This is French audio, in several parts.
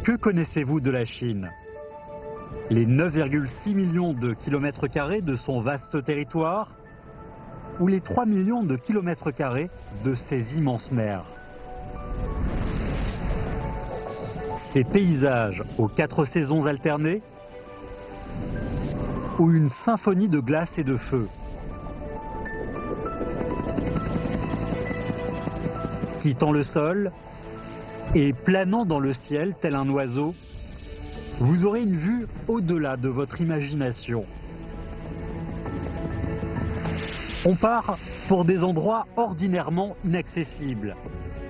Que connaissez-vous de la Chine? Les 9,6 millions de kilomètres carrés de son vaste territoire ou les 3 millions de kilomètres carrés de ses immenses mers? Ses paysages aux 4 saisons alternées ou une symphonie de glace et de feu? Quittant le sol et planant dans le ciel tel un oiseau, vous aurez une vue au-delà de votre imagination. On part pour des endroits ordinairement inaccessibles,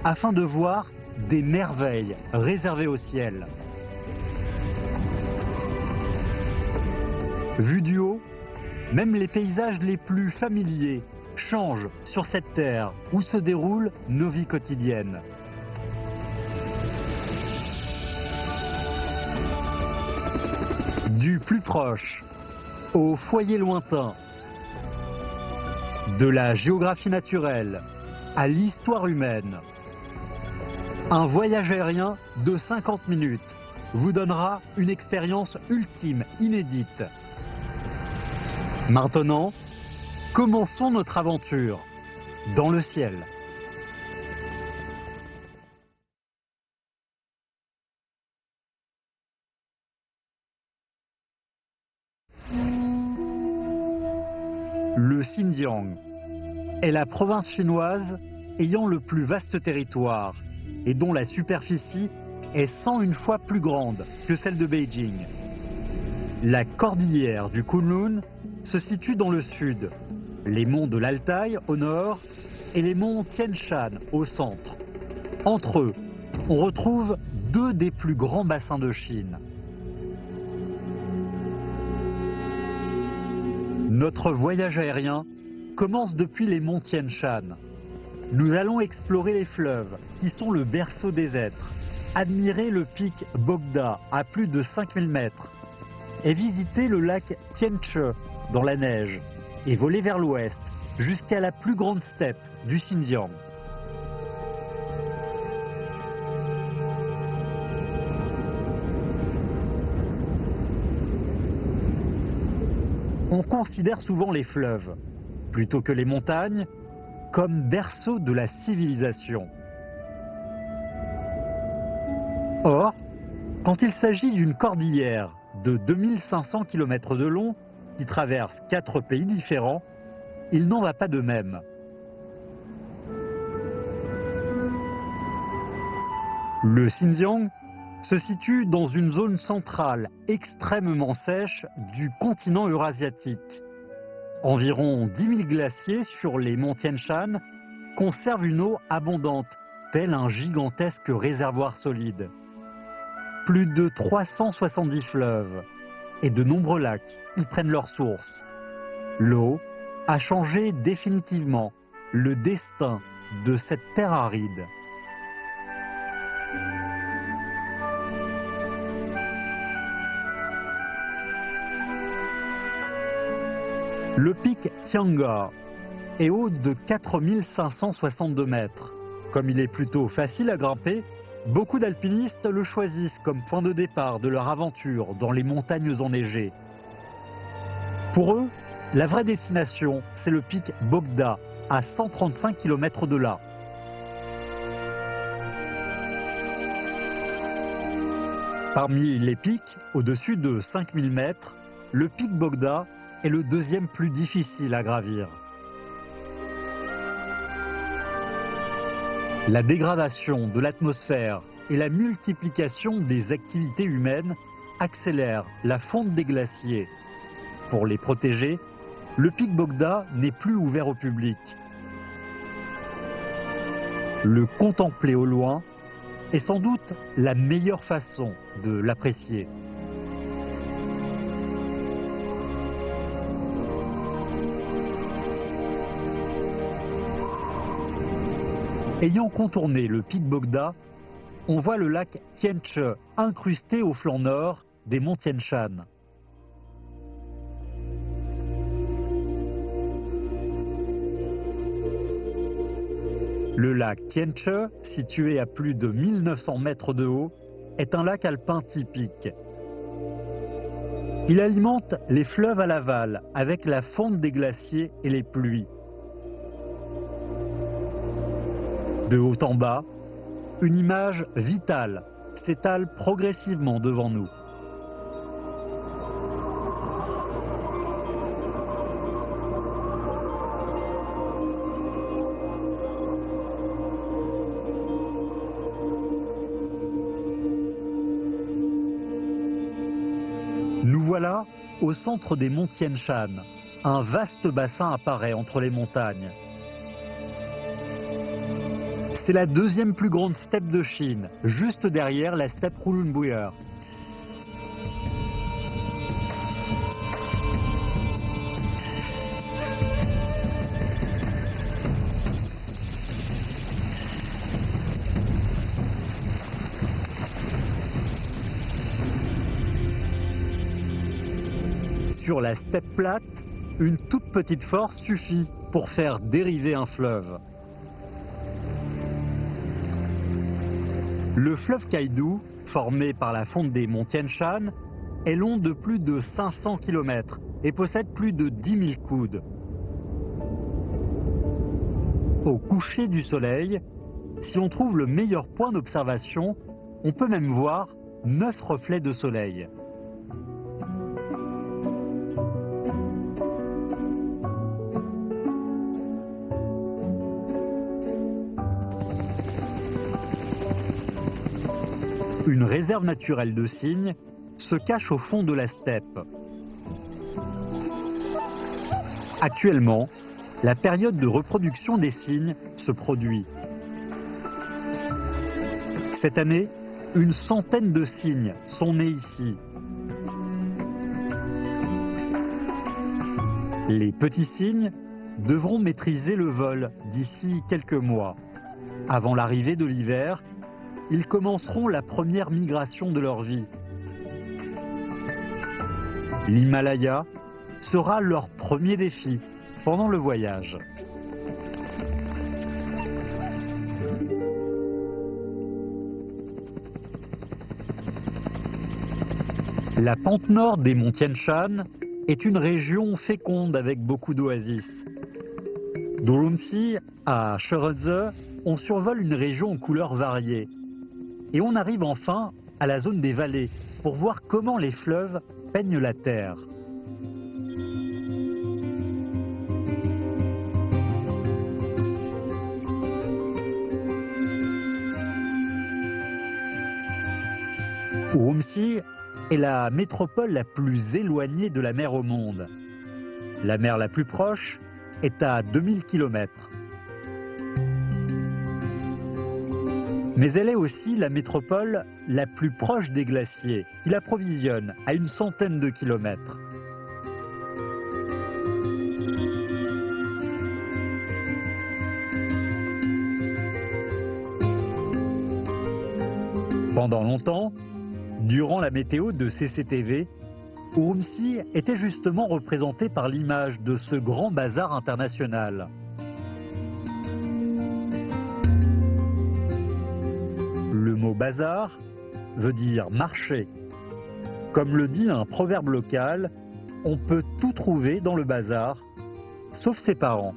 afin de voir des merveilles réservées au ciel. Vu du haut, même les paysages les plus familiers changent sur cette terre où se déroulent nos vies quotidiennes. Du plus proche au foyer lointain, de la géographie naturelle à l'histoire humaine, un voyage aérien de 50 minutes vous donnera une expérience ultime, inédite. Maintenant, commençons notre aventure dans le ciel. Le Xinjiang est la province chinoise ayant le plus vaste territoire et dont la superficie est 101 fois plus grande que celle de Beijing. La cordillère du Kunlun se situe dans le sud, les monts de l'Altaï au nord et les monts Tian Shan au centre. Entre eux, on retrouve deux des plus grands bassins de Chine. Notre voyage aérien commence depuis les monts Tian Shan. Nous allons explorer les fleuves qui sont le berceau des êtres, admirer le pic Bogda à plus de 5000 mètres et visiter le lac Tianche dans la neige et voler vers l'ouest jusqu'à la plus grande steppe du Xinjiang. On considère souvent les fleuves, plutôt que les montagnes, comme berceau de la civilisation. Or, quand il s'agit d'une cordillère de 2500 km de long qui traverse 4 pays différents, il n'en va pas de même. Le Xinjiang se situe dans une zone centrale extrêmement sèche du continent eurasiatique. Environ 10 000 glaciers sur les monts Tian Shan conservent une eau abondante, tel un gigantesque réservoir solide. Plus de 370 fleuves et de nombreux lacs y prennent leur source. L'eau a changé définitivement le destin de cette terre aride. Le pic Tiangga est haut de 4562 mètres. Comme il est plutôt facile à grimper, beaucoup d'alpinistes le choisissent comme point de départ de leur aventure dans les montagnes enneigées. Pour eux, la vraie destination, c'est le pic Bogda, à 135 km de là. Parmi les pics, au-dessus de 5000 mètres, le pic Bogda est le deuxième plus difficile à gravir. La dégradation de l'atmosphère et la multiplication des activités humaines accélèrent la fonte des glaciers. Pour les protéger, le pic Bogda n'est plus ouvert au public. Le contempler au loin est sans doute la meilleure façon de l'apprécier. Ayant contourné le pic Bogda, on voit le lac Tianche incrusté au flanc nord des monts Tian Shan. Le lac Tianche, situé à plus de 1900 mètres de haut, est un lac alpin typique. Il alimente les fleuves à l'aval avec la fonte des glaciers et les pluies. De haut en bas, une image vitale s'étale progressivement devant nous. Nous voilà au centre des monts Tian Shan. Un vaste bassin apparaît entre les montagnes. C'est la deuxième plus grande steppe de Chine, juste derrière la steppe Hulunbuir. Sur la steppe plate, une toute petite force suffit pour faire dériver un fleuve. Le fleuve Kaidou, formé par la fonte des monts Tian Shan, est long de plus de 500 km et possède plus de 10 000 coudes. Au coucher du soleil, si on trouve le meilleur point d'observation, on peut même voir 9 reflets de soleil. Une réserve naturelle de cygnes se cache au fond de la steppe. Actuellement, la période de reproduction des cygnes se produit. Cette année, une centaine de cygnes sont nés ici. Les petits cygnes devront maîtriser le vol d'ici quelques mois. Avant l'arrivée de l'hiver, ils commenceront la première migration de leur vie. L'Himalaya sera leur premier défi pendant le voyage. La pente nord des monts Tian Shan est une région féconde avec beaucoup d'oasis. D'Urumqi à Shireze, on survole une région aux couleurs variées. Et on arrive enfin à la zone des vallées pour voir comment les fleuves peignent la terre. Urumqi est la métropole la plus éloignée de la mer au monde. La mer la plus proche est à 2000 km. Mais elle est aussi la métropole la plus proche des glaciers, qui l'approvisionnent à une centaine de kilomètres. Pendant longtemps, durant la météo de CCTV, Urumqi était justement représenté par l'image de ce grand bazar international. Le mot bazar veut dire marché. Comme le dit un proverbe local, on peut tout trouver dans le bazar, sauf ses parents.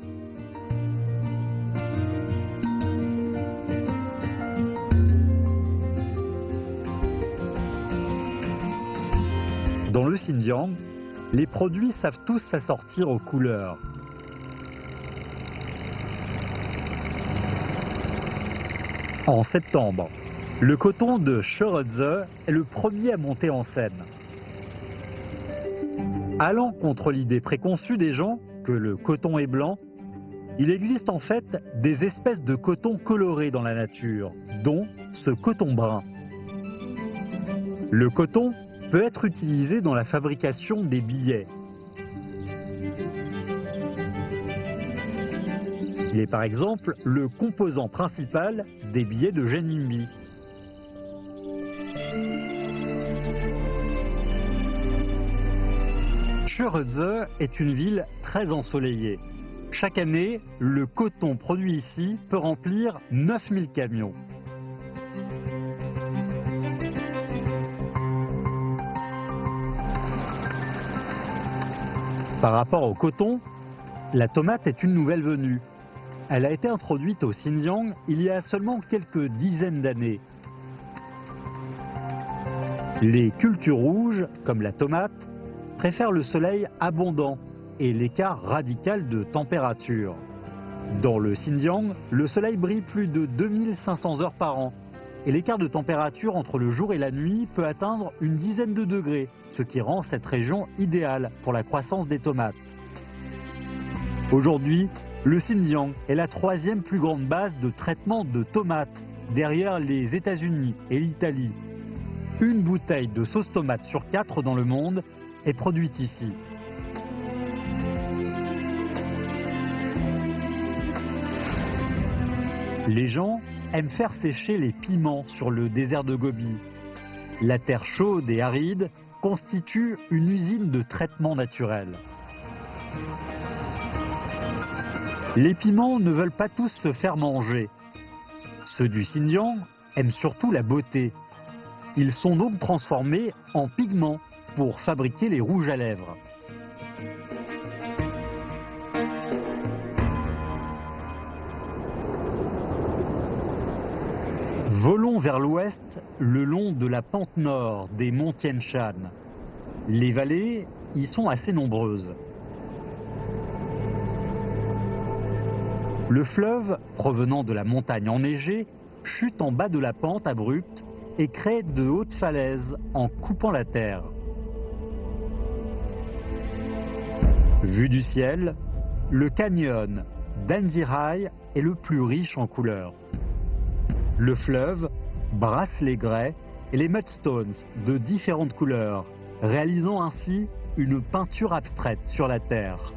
Dans le Xinjiang, les produits savent tous s'assortir aux couleurs. En septembre, le coton de Shireze est le premier à monter en scène. Allant contre l'idée préconçue des gens que le coton est blanc, il existe en fait des espèces de coton coloré dans la nature, dont ce coton brun. Le coton peut être utilisé dans la fabrication des billets. Il est par exemple le composant principal des billets de renminbi. Shireze est une ville très ensoleillée. Chaque année, le coton produit ici peut remplir 9000 camions. Par rapport au coton, la tomate est une nouvelle venue. Elle a été introduite au Xinjiang il y a seulement quelques dizaines d'années. Les cultures rouges, comme la tomate, préfèrent le soleil abondant et l'écart radical de température. Dans le Xinjiang, le soleil brille plus de 2500 heures par an et l'écart de température entre le jour et la nuit peut atteindre une dizaine de degrés, ce qui rend cette région idéale pour la croissance des tomates. Aujourd'hui, le Xinjiang est la troisième plus grande base de traitement de tomates, derrière les États-Unis et l'Italie. Une bouteille de sauce tomate sur 4 dans le monde est produite ici. Les gens aiment faire sécher les piments sur le désert de Gobi. La terre chaude et aride constitue une usine de traitement naturel. Les piments ne veulent pas tous se faire manger. Ceux du Xinjiang aiment surtout la beauté. Ils sont donc transformés en pigments pour fabriquer les rouges à lèvres. Volons vers l'ouest le long de la pente nord des monts Tian Shan. Les vallées y sont assez nombreuses. Le fleuve, provenant de la montagne enneigée, chute en bas de la pente abrupte et crée de hautes falaises en coupant la terre. Vu du ciel, le canyon d'Anzihai est le plus riche en couleurs. Le fleuve brasse les grès et les mudstones de différentes couleurs, réalisant ainsi une peinture abstraite sur la terre.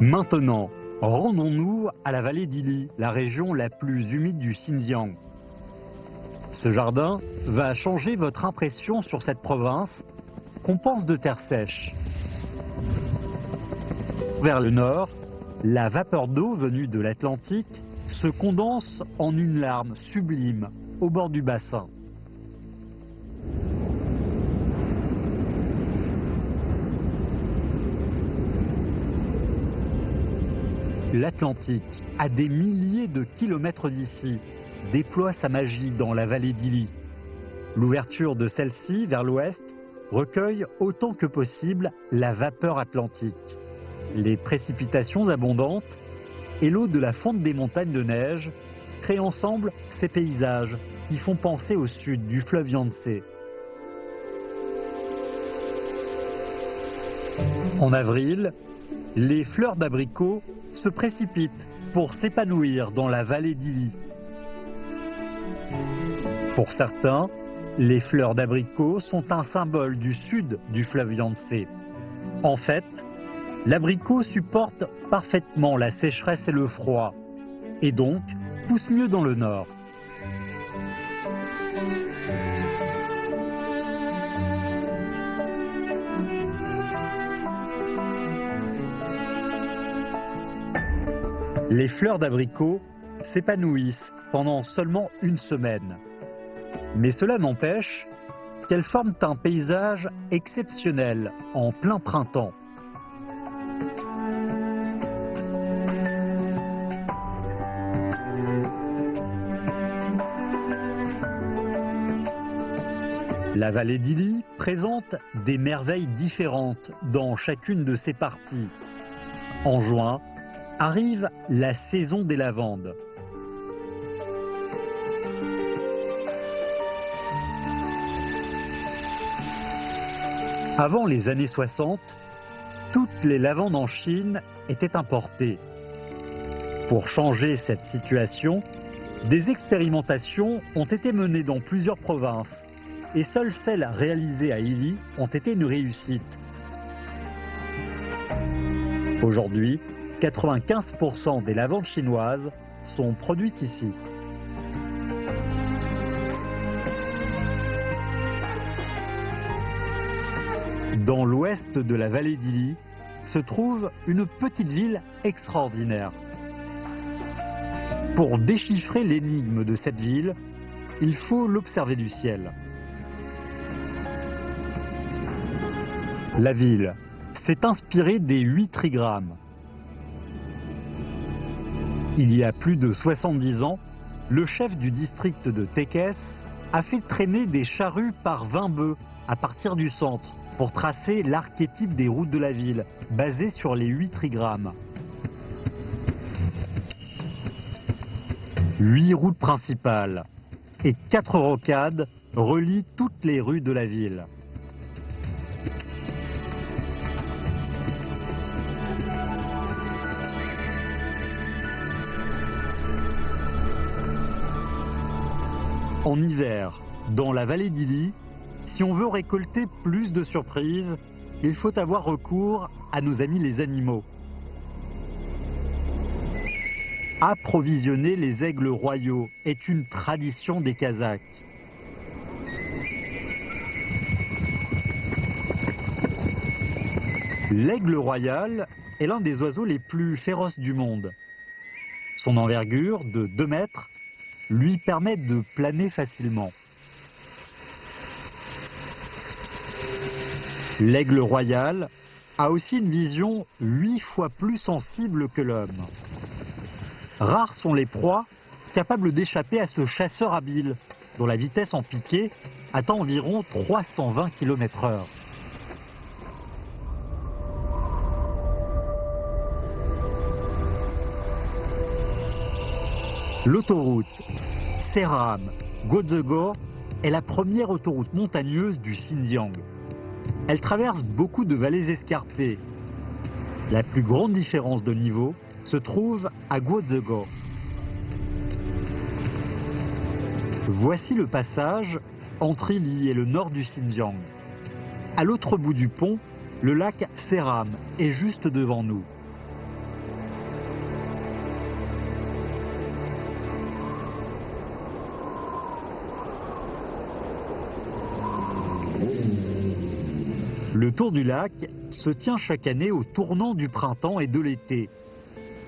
Maintenant, rendons-nous à la vallée d'Ili, la région la plus humide du Xinjiang. Ce jardin va changer votre impression sur cette province qu'on pense de terre sèche. Vers le nord, la vapeur d'eau venue de l'Atlantique se condense en une larme sublime au bord du bassin. L'Atlantique, à des milliers de kilomètres d'ici, déploie sa magie dans la vallée d'Ili. L'ouverture de celle-ci vers l'ouest recueille autant que possible la vapeur atlantique. Les précipitations abondantes et l'eau de la fonte des montagnes de neige créent ensemble ces paysages qui font penser au sud du fleuve Yangtze. En avril, les fleurs d'abricot se précipitent pour s'épanouir dans la vallée d'Ili. Pour certains, les fleurs d'abricot sont un symbole du sud du fleuve Yangtze. En fait, l'abricot supporte parfaitement la sécheresse et le froid, et donc pousse mieux dans le nord. Les fleurs d'abricot s'épanouissent pendant seulement une semaine. Mais cela n'empêche qu'elles forment un paysage exceptionnel en plein printemps. La vallée d'Ili présente des merveilles différentes dans chacune de ses parties. En juin, arrive la saison des lavandes. Avant les années 60, toutes les lavandes en Chine étaient importées. Pour changer cette situation, des expérimentations ont été menées dans plusieurs provinces et seules celles réalisées à Ili ont été une réussite. Aujourd'hui, 95% des lavandes chinoises sont produites ici. Dans l'ouest de la vallée d'Ili se trouve une petite ville extraordinaire. Pour déchiffrer l'énigme de cette ville, il faut l'observer du ciel. La ville s'est inspirée des 8 trigrammes. Il y a plus de 70 ans, le chef du district de Tékès a fait traîner des charrues par 20 bœufs à partir du centre pour tracer l'archétype des routes de la ville, basé sur les 8 trigrammes. 8 routes principales et 4 rocades relient toutes les rues de la ville. En hiver, dans la vallée d'Ili, si on veut récolter plus de surprises, il faut avoir recours à nos amis les animaux. Approvisionner les aigles royaux est une tradition des Kazakhs. L'aigle royal est l'un des oiseaux les plus féroces du monde. Son envergure de 2 mètres lui permet de planer facilement. L'aigle royal a aussi une vision 8 fois plus sensible que l'homme. Rares sont les proies capables d'échapper à ce chasseur habile, dont la vitesse en piqué atteint environ 320 km/h. L'autoroute Seram-Godzego est la première autoroute montagneuse du Xinjiang. Elle traverse beaucoup de vallées escarpées. La plus grande différence de niveau se trouve à Godzego. Voici le passage entre Ili et le nord du Xinjiang. À l'autre bout du pont, le lac Seram est juste devant nous. Le tour du lac se tient chaque année au tournant du printemps et de l'été.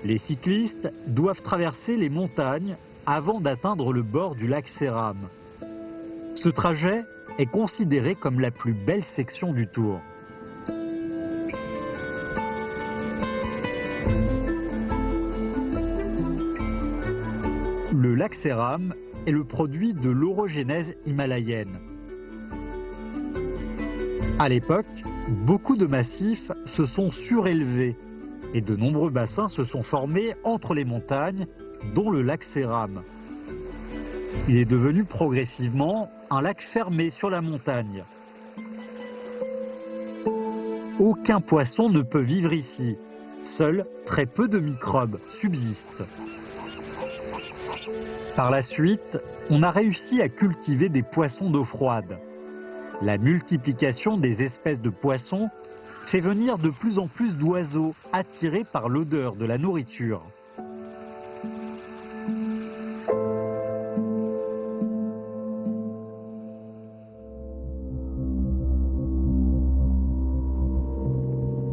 Les cyclistes doivent traverser les montagnes avant d'atteindre le bord du lac Seram. Ce trajet est considéré comme la plus belle section du tour. Le lac Seram est le produit de l'orogénèse himalayenne. À l'époque, beaucoup de massifs se sont surélevés et de nombreux bassins se sont formés entre les montagnes, dont le lac Seram. Il est devenu progressivement un lac fermé sur la montagne. Aucun poisson ne peut vivre ici. Seuls très peu de microbes subsistent. Par la suite, on a réussi à cultiver des poissons d'eau froide. La multiplication des espèces de poissons fait venir de plus en plus d'oiseaux attirés par l'odeur de la nourriture.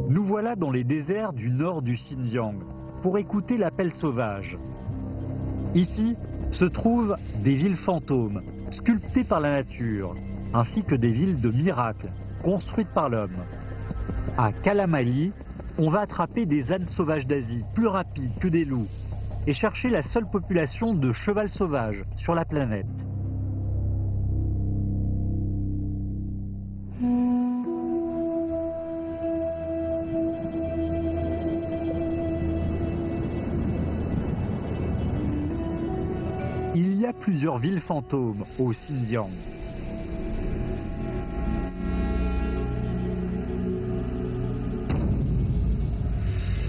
Nous voilà dans les déserts du nord du Xinjiang pour écouter l'appel sauvage. Ici se trouvent des villes fantômes, sculptées par la nature, ainsi que des villes de miracles, construites par l'homme. À Kalamali, on va attraper des ânes sauvages d'Asie, plus rapides que des loups, et chercher la seule population de cheval sauvage sur la planète. Il y a plusieurs villes fantômes au Xinjiang.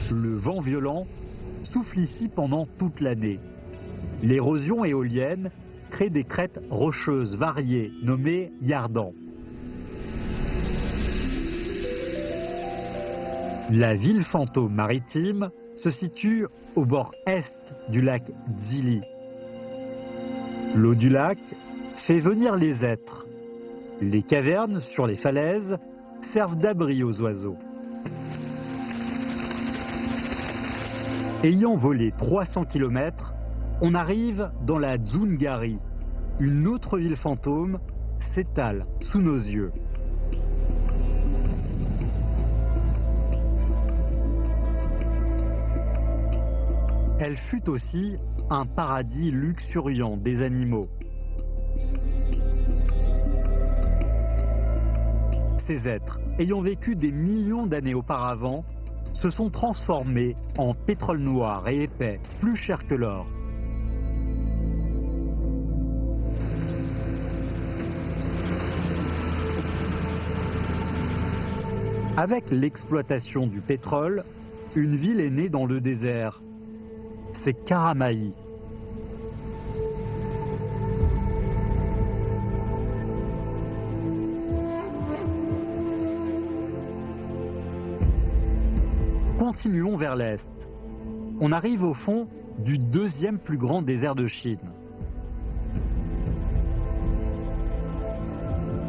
Le vent violent souffle ici pendant toute l'année. L'érosion éolienne crée des crêtes rocheuses variées nommées yardans. La ville fantôme maritime se situe au bord est du lac Dzili. L'eau du lac fait venir les êtres. Les cavernes sur les falaises servent d'abri aux oiseaux. Ayant volé 300 km, On arrive dans la Dzoungari. Une autre ville fantôme s'étale sous nos yeux. Elle fut aussi un paradis luxuriant des animaux. Ces êtres, ayant vécu des millions d'années auparavant, se sont transformés en pétrole noir et épais, plus cher que l'or. Avec l'exploitation du pétrole, une ville est née dans le désert. C'est Karamaï. Continuons vers l'est. On arrive au fond du deuxième plus grand désert de Chine.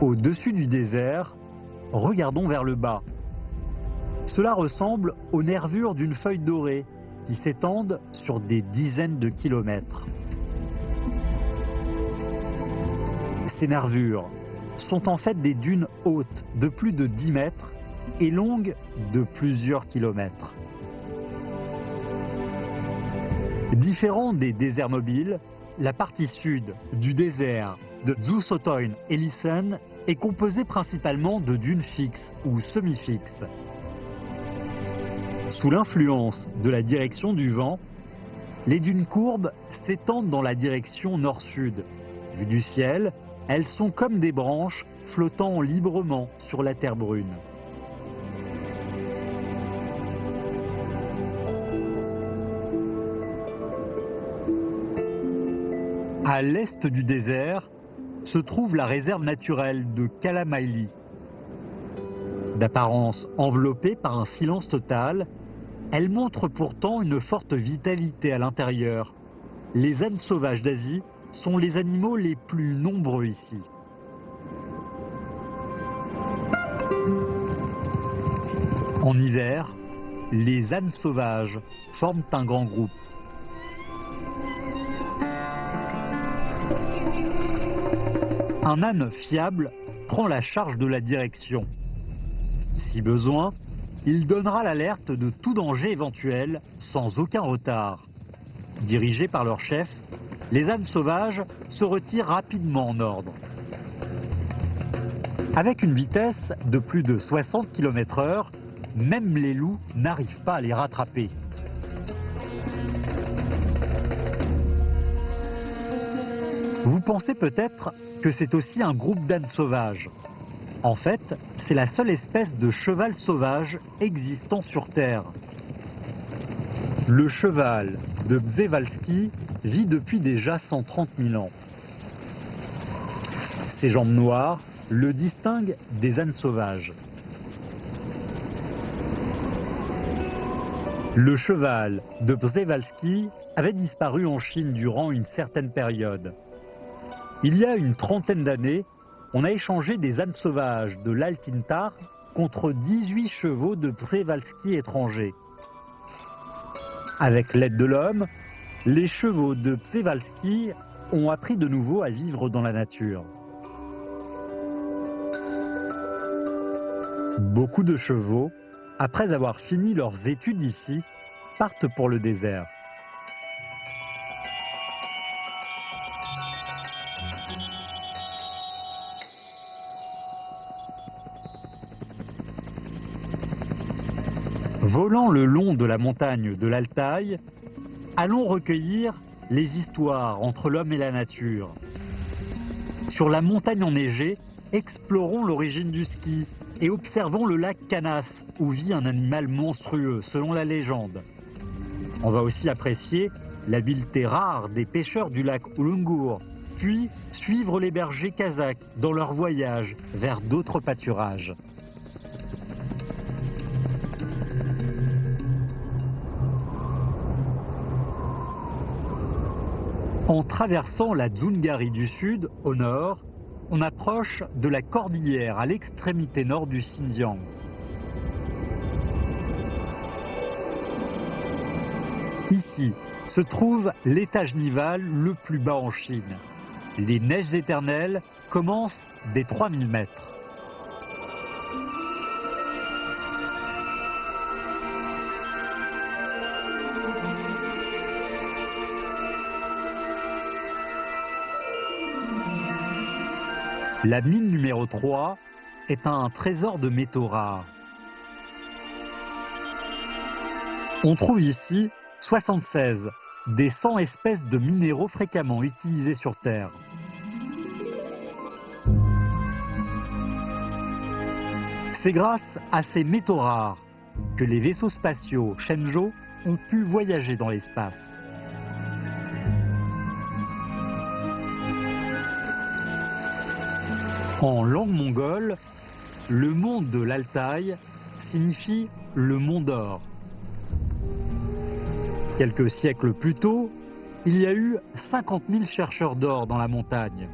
Au-dessus du désert, regardons vers le bas. Cela ressemble aux nervures d'une feuille dorée qui s'étendent sur des dizaines de kilomètres. Ces nervures sont en fait des dunes hautes de plus de 10 mètres et longues de plusieurs kilomètres. Différent des déserts mobiles, la partie sud du désert de Zusotoin et Lisen est composée principalement de dunes fixes ou semi-fixes. Sous l'influence de la direction du vent, les dunes courbes s'étendent dans la direction nord-sud. Vues du ciel, elles sont comme des branches flottant librement sur la terre brune. À l'est du désert se trouve la réserve naturelle de Kalamaili. D'apparence enveloppée par un silence total, elle montre pourtant une forte vitalité à l'intérieur. Les ânes sauvages d'Asie sont les animaux les plus nombreux ici. En hiver, les ânes sauvages forment un grand groupe. Un âne fiable prend la charge de la direction. Si besoin, il donnera l'alerte de tout danger éventuel sans aucun retard. Dirigés par leur chef, les ânes sauvages se retirent rapidement en ordre. Avec une vitesse de plus de 60 km/h, même les loups n'arrivent pas à les rattraper. Vous pensez peut-être que c'est aussi un groupe d'ânes sauvages. En fait, c'est la seule espèce de cheval sauvage existant sur Terre. Le cheval de Przewalski vit depuis déjà 130 000 ans. Ses jambes noires le distinguent des ânes sauvages. Le cheval de Przewalski avait disparu en Chine durant une certaine période. Il y a une trentaine d'années, on a échangé des ânes sauvages de l'Altintar contre 18 chevaux de Przewalski étrangers. Avec l'aide de l'homme, les chevaux de Przewalski ont appris de nouveau à vivre dans la nature. Beaucoup de chevaux, après avoir fini leurs études ici, partent pour le désert. Volant le long de la montagne de l'Altaï, allons recueillir les histoires entre l'homme et la nature. Sur la montagne enneigée, explorons l'origine du ski et observons le lac Kanas, où vit un animal monstrueux, selon la légende. On va aussi apprécier l'habileté rare des pêcheurs du lac Ulungur, puis suivre les bergers kazakhs dans leur voyage vers d'autres pâturages. En traversant la Dzoungari du sud, au nord, on approche de la cordillère à l'extrémité nord du Xinjiang. Ici, se trouve l'étage nival le plus bas en Chine. Les neiges éternelles commencent dès 3000 mètres. La mine numéro 3 est un trésor de métaux rares. On trouve ici 76 des 100 espèces de minéraux fréquemment utilisés sur Terre. C'est grâce à ces métaux rares que les vaisseaux spatiaux Shenzhou ont pu voyager dans l'espace. En langue mongole, le monde de l'Altaï signifie le mont d'or. Quelques siècles plus tôt, il y a eu 50 000 chercheurs d'or dans la montagne.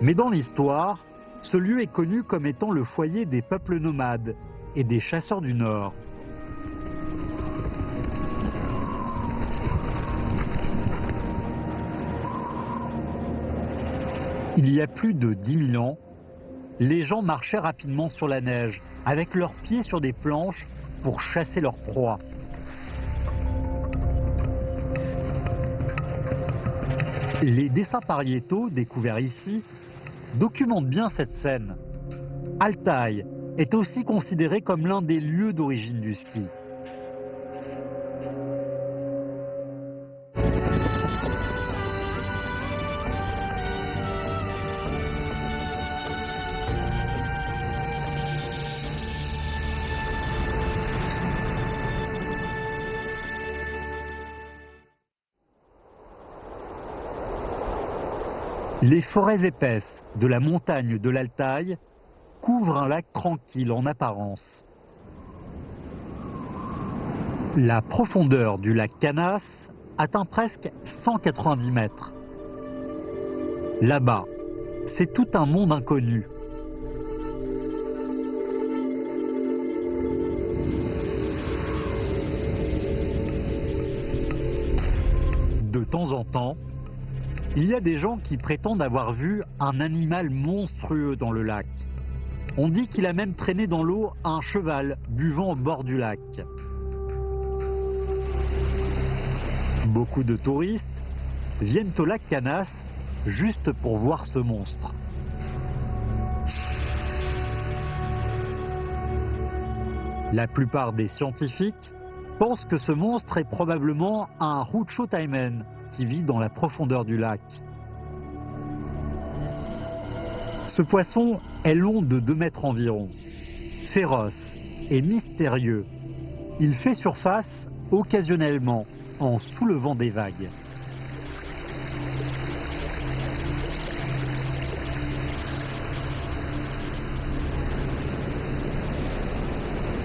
Mais dans l'histoire, ce lieu est connu comme étant le foyer des peuples nomades et des chasseurs du Nord. Il y a plus de 10 000 ans, les gens marchaient rapidement sur la neige, avec leurs pieds sur des planches pour chasser leur proie. Les dessins pariétaux découverts ici documentent bien cette scène. Altaï est aussi considéré comme l'un des lieux d'origine du ski. Les forêts épaisses de la montagne de l'Altaï couvrent un lac tranquille en apparence. La profondeur du lac Kanas atteint presque 190 mètres. Là-bas, c'est tout un monde inconnu. De temps en temps, il y a des gens qui prétendent avoir vu un animal monstrueux dans le lac. On dit qu'il a même traîné dans l'eau un cheval buvant au bord du lac. Beaucoup de touristes viennent au lac Kanas juste pour voir ce monstre. La plupart des scientifiques pensent que ce monstre est probablement un Ruchotaimen qui vit dans la profondeur du lac. Ce poisson est long de 2 mètres environ. Féroce et mystérieux, il fait surface occasionnellement en soulevant des vagues.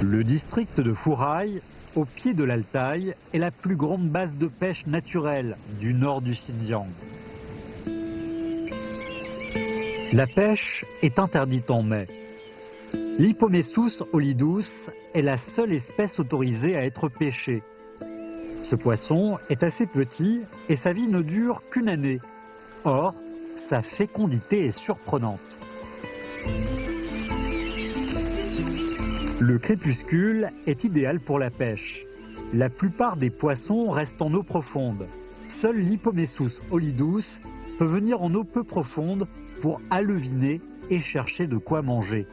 Le district de Furai, au pied de l'Altaï, est la plus grande base de pêche naturelle du nord du Xinjiang. La pêche est interdite en mai. L'Hypomessus holidus est la seule espèce autorisée à être pêchée. Ce poisson est assez petit et sa vie ne dure qu'une année. Or, sa fécondité est surprenante. Le crépuscule est idéal pour la pêche. La plupart des poissons restent en eau profonde. Seul l'Hypomessus holidus peut venir en eau peu profonde pour aleviner et chercher de quoi manger.